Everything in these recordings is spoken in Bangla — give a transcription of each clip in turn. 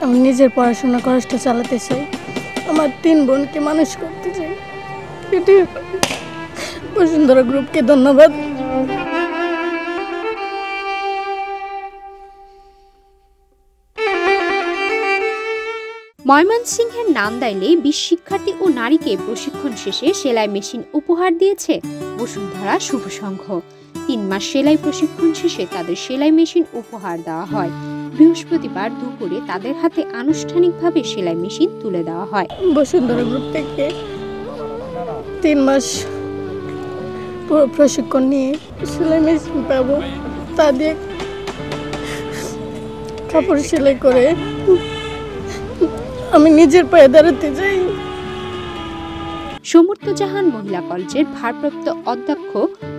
আমি নিজের পড়াশোনা খরচটা চালাতে চাই, আমার 3 বোনকে মানুষ করতে চাই। এটি বসুন্ধরা গ্রুপকে ধন্যবাদ। ময়মনসিংহের নান্দাইলে 20 শিক্ষার্থী ও নারীকে প্রশিক্ষণ শেষে সেলাই মেশিন উপহার দিয়েছে বসুন্ধরা শুভ সংঘ। 3 মাস সেলাই প্রশিক্ষণ শেষে তাদের সেলাই মেশিন উপহার দেওয়া হয়। বৃহস্পতিবার দুপুরে তাদের হাতে আনুষ্ঠানিকভাবে সেলাই মেশিন তুলে দেওয়া হয়। বসুন্ধরা গ্রুপ থেকে 3 মাস প্রশিক্ষণ নিয়ে সেলাই মেশিন পাবো, তা দিয়ে কাপড় সেলাই করে আমি নিজের পায়ে দাঁড়াতে চাই। সমর্থ জাহান মহিলা কলেজের ভারপ্রাপ্ত অধ্যক্ষ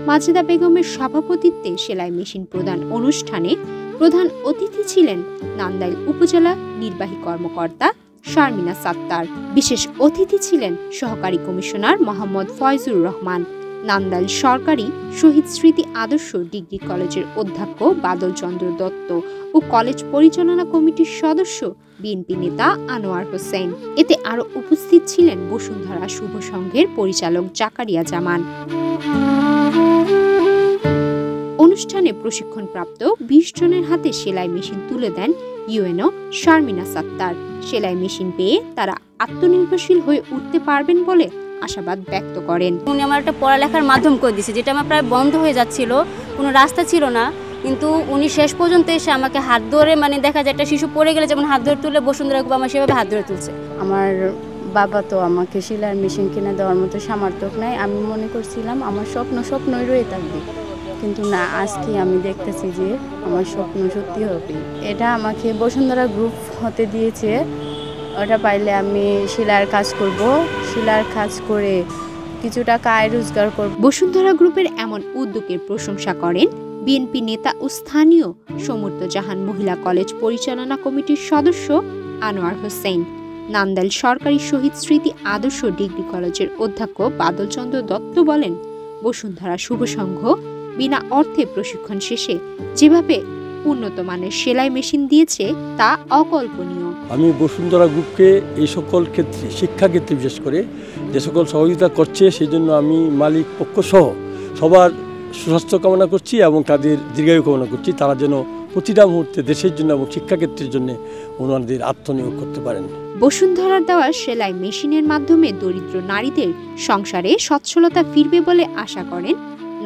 মাজেদা বেগমের সভাপতিত্বে সেলাই মেশিন প্রদান অনুষ্ঠানে প্রধান অতিথি ছিলেন নান্দাইল উপজেলা নির্বাহী কর্মকর্তা শারমিনা সাত্তার। বিশেষ অতিথি ছিলেন সহকারী কমিশনার মোহাম্মদ ফয়জুর রহমান, নান্দাইল সরকারি শহীদ স্মৃতি আদর্শ ডিগ্রি কলেজের অধ্যক্ষ বাদল চন্দ্র দত্ত ও কলেজ পরিচালনা কমিটির সদস্য বিএনপি নেতা আনোয়ার হোসেন। এতে আরো উপস্থিত ছিলেন বসুন্ধরা শুভ সংঘের পরিচালক জাকারিয়া জামান। অনুষ্ঠানে প্রশিক্ষণপ্রাপ্ত 20 জনের হাতে সেলাই মেশিন তুলে দেন ইউএনও শারমিনা সাত্তার। সেলাই মেশিন পেয়ে তারা আত্মনির্ভরশীল হয়ে উঠতে পারবেন বলে আশাবাদ ব্যক্ত করেন। উনি আমার একটা পড়ালেখার মাধ্যম করে দিয়েছে, যেটা আমার প্রায় বন্ধ হয়ে যাচ্ছিল, কোনো রাস্তা ছিল না, কিন্তু উনি শেষ পর্যন্ত এসে আমাকে হাত ধরে, মানে দেখা যায় একটা শিশু পড়ে গেলে যেমন হাত ধরে তুলে, বসুন্ধরা গ্রুপ আমার সেভাবে হাত ধরে তুলছে। আমার বাবা তো আমাকে সেলাই মেশিন কিনে দেওয়ার মতো সামর্থ্য নাই। আমি মনে করছিলাম আমার স্বপ্নই রয়ে থাকবে, কিন্তু না, আজকে আমি দেখতেছি যে আমার স্বপ্ন সত্যি হবে। এটা আমাকে বসুন্ধরা গ্রুপ হতে দিয়েছে। ওটা পাইলে আমি সেলাইয়ের কাজ করব, সেলাইয়ের কাজ করে কিছু টাকা আয় রোজগার করব। বসুন্ধরা গ্রুপের এমন উদ্যোগের প্রশংসা করেন বিএনপি নেতা ও স্থানীয় সমর্থ জাহান মহিলা কলেজ পরিচালনা কমিটির সদস্য আনোয়ার হোসেন। নান্দাইল সরকারি শহীদ স্মৃতি আদর্শ ডিগ্রি কলেজের অধ্যক্ষ বাদল চন্দ্র দত্ত বলেন, বসুন্ধরা শুভ সংঘ বিনা অর্থে প্রশিক্ষণ শেষে যেভাবে উন্নত মানের সেলাই মেশিন দিয়েছে তা অকল্পনীয়। আমি বসুন্ধরা গ্রুপকে এই সকল ক্ষেত্রে, শিক্ষাক্ষেত্রে বিশেষ করে যে সকল সহযোগিতা করছে, সেই জন্য আমি মালিক পক্ষ সহ সবার সুস্বাস্থ্য কামনা করছি এবং তাদের দীর্ঘায়ু কামনা করছি। তারা যেন প্রতিটা মুহূর্তে দেশের জন্য এবং শিক্ষাক্ষেত্রের জন্য ওনাদের আত্মনিয়োগ করতে পারেন। বসুন্ধরার দেওয়া সেলাই মেশিনের মাধ্যমে দরিদ্র নারীদের সংসারে সচ্ছলতা ফিরবে বলে আশা করেন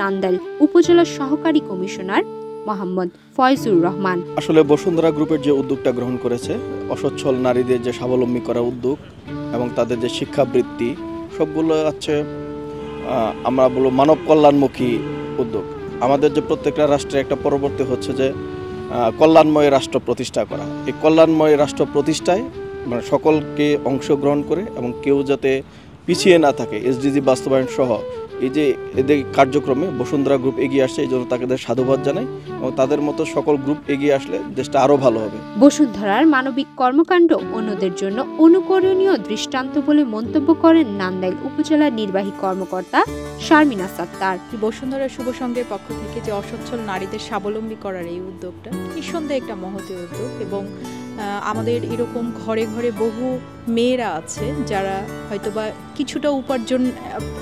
নান্দাইল উপজেলার সহকারী কমিশনার মোহাম্মদ ফয়জুর রহমান। আসলে বসুন্ধরা গ্রুপের যে উদ্যোগটা গ্রহণ করেছে, অসচ্ছল নারীদের যে স্বাবলম্বী করার উদ্যোগ এবং তাদের যে শিক্ষাবৃত্তি, সবগুলো হচ্ছে আমরা বলবো মানব কল্যাণমুখী উদ্যোগ। আমাদের যে প্রত্যেকটা রাষ্ট্রে একটা পরবর্তী হচ্ছে যে কল্যাণময় রাষ্ট্র প্রতিষ্ঠা করা। এই কল্যাণময় রাষ্ট্র প্রতিষ্ঠায় মানে সকলকে অংশগ্রহণ করে এবং কেউ যাতে পিছিয়ে না থাকে, এসডিজি বাস্তবায়ন সহ এই যে এদের কার্যক্রমে বসুন্ধরা গ্রুপ এগিয়ে আসছে, এই জন্য তাদের সাধুবাদ জানাই এবং তাদের মতো সকল গ্রুপ এগিয়ে আসলে দেশটা আরও ভালো হবে। বসুন্ধরার মানবিক কর্মকাণ্ড অন্যদের জন্য অনুকরণীয় দৃষ্টান্ত বলে মন্তব্য করেন নান্দাইল উপজেলার নির্বাহী কর্মকর্তা শারমিনা সাত্তার। বসুন্ধরা শুভ সংঘের পক্ষ থেকে যে অসচ্ছল নারীদের স্বাবলম্বী করার এই উদ্যোগটা নিঃসন্দেহে একটা মহৎ উদ্যোগ এবং আমাদের এরকম ঘরে ঘরে বহু মেয়েরা আছে যারা হয়তোবা কিছুটা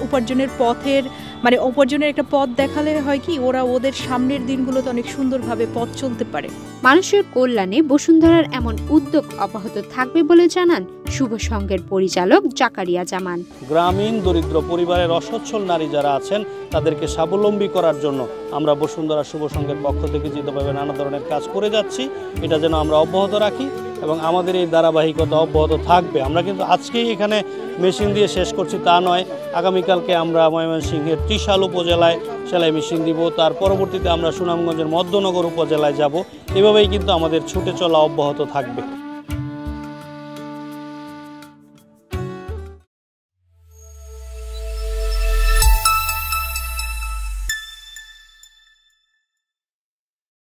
উপার্জনের পথের মানে উপার্জনের একটা পথ দেখালে হয় কি ওরা ওদের সামনের দিনগুলোতে অনেক সুন্দরভাবে পথ চলতে পারে। মানুষের কল্যাণে বসুন্ধরার এমন উদ্যোগ অব্যাহত থাকবে বলে জানান শুভ সংঘের পরিচালক জাকারিয়া জামান। গ্রামীণ দরিদ্র পরিবারের অসচ্ছল নারী যারা আছেন তাদেরকে স্বাবলম্বী করার জন্য আমরা বসুন্ধরা শুভ সংঘের পক্ষ থেকে যেভাবে নানা ধরনের কাজ করে যাচ্ছি, এটা যেন আমরা অব্যাহত রাখি এবং আমাদের এই ধারাবাহিকতা অব্যাহত থাকবে। আমরা কিন্তু আজকেই এখানে মেশিন দিয়ে শেষ করছি তা নয়, আগামীকালকে আমরা ময়মনসিংহের ত্রিশাল উপজেলায় সেলাই মেশিন দিব, তার পরবর্তীতে আমরা সুনামগঞ্জের মধ্যনগর উপজেলায় যাব। এভাবেই কিন্তু আমাদের ছুটে চলা অব্যাহত থাকবে।